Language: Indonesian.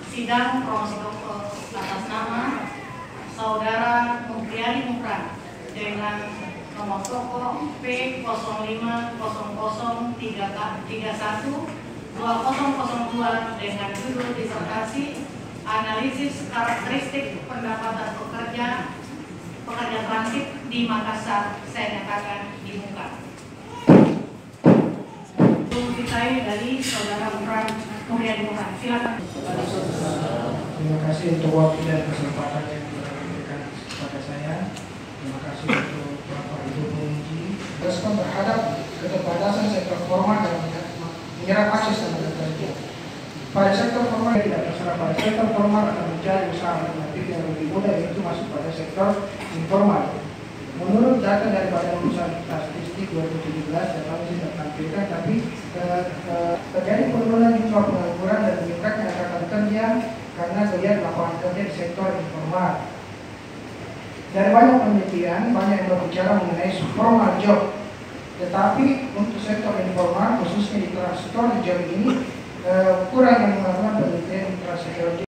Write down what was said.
sidang promosi atas nama Saudara Mukriani Mukran dengan nomor pokok P0030312002 dengan judul disertasi analisis karakteristik pendapatan pekerja transit di Makassar. Saya nyatakan dibuka. Kita dari Saudara Mukran Mukriani Mukran, silakan. Terima kasih untuk waktu dan kesempatan yang diberikan kepada saya. Terima kasih untuk Bapak Ibu penguji. Respon terhadap keterbatasan sektor formal dalam menyerap akses tenaga kerja. Pada sektor formal tidak terserah. Pada sektor formal akan mencari usaha alternatif yang lebih mudah, yaitu masuk pada sektor informal. Menurut data dari Badan Pusat Statistik 2017 dan kami tidak tampilkan, tapi terjadi penurunan jumlah pengangguran dan meningkatnya angkatan kerja karena geliat lapangan kerja di sektor informal. Dari banyak penelitian, banyak yang berbicara mengenai formal job, tetapi untuk sektor informal, khususnya di transitory job ini, kurang yang melakukan penelitian di transitory